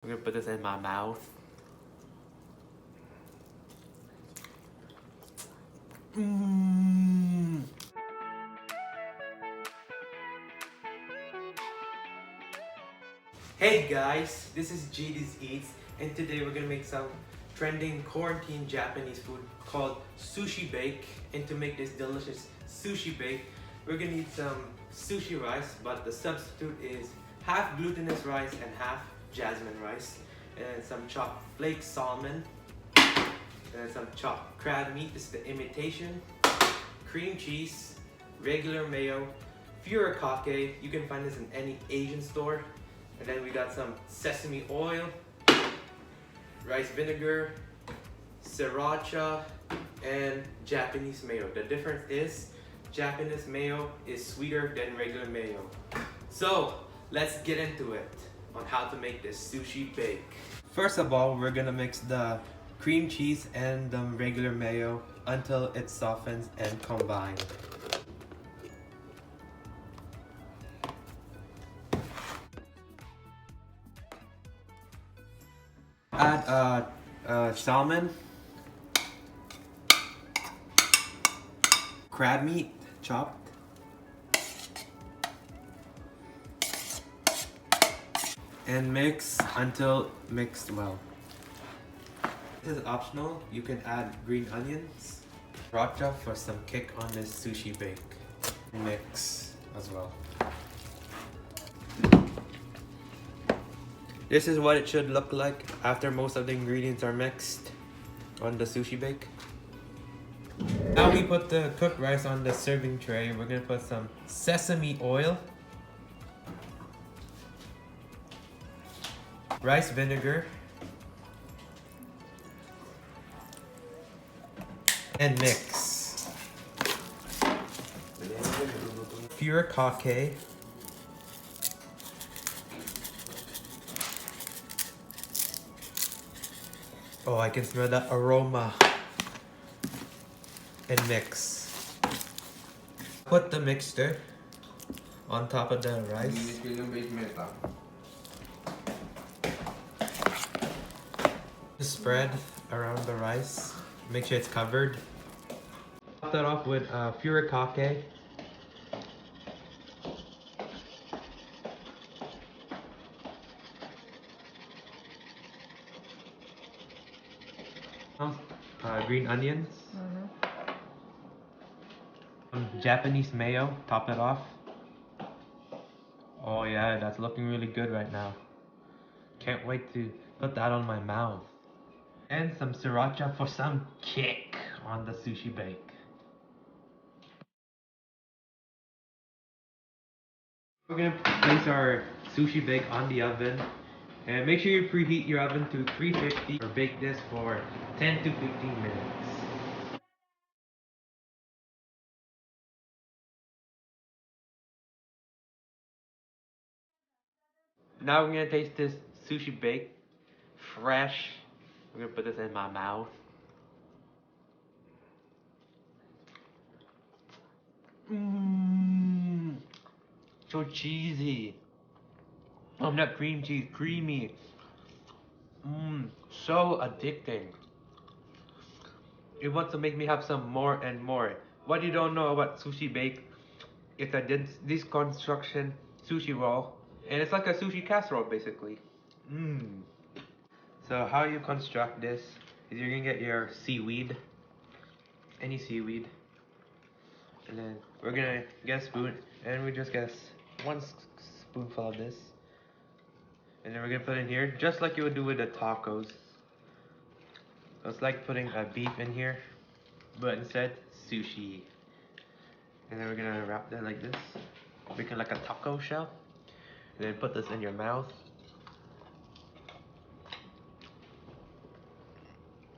I'm gonna put this in my mouth. Mmm. Hey guys, this is JdizzEats, and today we're gonna make some trending quarantine Japanese food called sushi bake. And to make this delicious sushi bake, we're gonna need some sushi rice, but the substitute is half glutinous rice and half jasmine rice, and some chopped flaked salmon, and some chopped crab meat. This is the imitation, cream cheese, regular mayo, Siracha. You can find this in any Asian store. And then we got some sesame oil, rice vinegar, Siracha, and Japanese mayo. The difference is Japanese mayo is sweeter than regular mayo. So let's get into it on how to make this sushi bake. First of all, we're gonna mix the cream cheese and the regular mayo until it softens and combines. Add salmon, crab meat chopped, and mix until mixed well. This is optional. You can add green onions, sriracha for some kick on this sushi bake. Mix as well. This is what it should look like after most of the ingredients are mixed on the sushi bake. Now we put the cooked rice on the serving tray. We're gonna put some sesame oil, rice vinegar, and mix. Siracha. Oh, I can smell that aroma. And mix. Put the mixture on top of the rice. Spread around the rice. Make sure it's covered. Top that off with Siracha. Green onions, Japanese mayo, top it off. Oh yeah, that's looking really good right now. Can't wait to put that on my mouth. And some sriracha for some kick on the sushi bake. We're gonna place our sushi bake on the oven. And make sure you preheat your oven to 350 or bake this for 10 to 15 minutes. Now we're gonna taste this sushi bake fresh. We're gonna put this in my mouth. Mmm, so cheesy. That cream cheese, creamy. Mmm, so addicting. It wants to make me have some more and more. What you don't know about sushi bake is that this construction sushi roll, and it's like a sushi casserole basically. Mmm. So how you construct this is you're gonna get your seaweed, any seaweed, and then we're gonna get a spoon, and we just get one spoonful of this, and then we're gonna put it in here just like you would do with the tacos. So it's like putting a beef in here, but instead sushi. And then we're gonna wrap that like this, make it like a taco shell, and then put this in your mouth.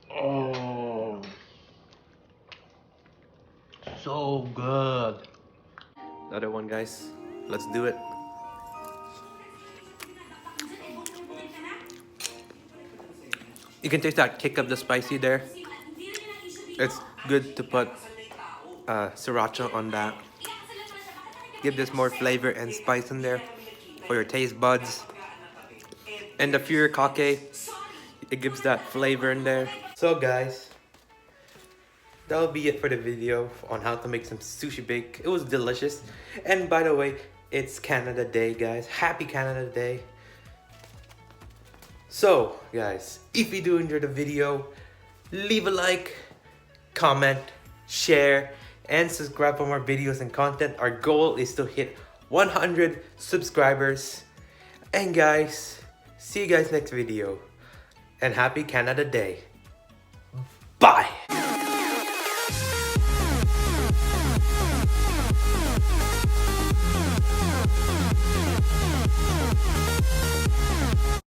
Oh, so good. The other one, guys. Let's do it. You can taste that kick of the spicy there. It's good to put sriracha on that. Give this more flavor and spice in there for your taste buds. and the furikake. It gives that flavor in there. So guys, that'll be it for the video on how to make some sushi bake. It was delicious. And by the way, it's Canada Day, guys. Happy Canada Day. So guys, if you do enjoy the video, leave a like, comment, share, and subscribe for more videos and content. Our goal is to hit 100 subscribers. And guys, see you guys next video. And happy Canada Day. Bye!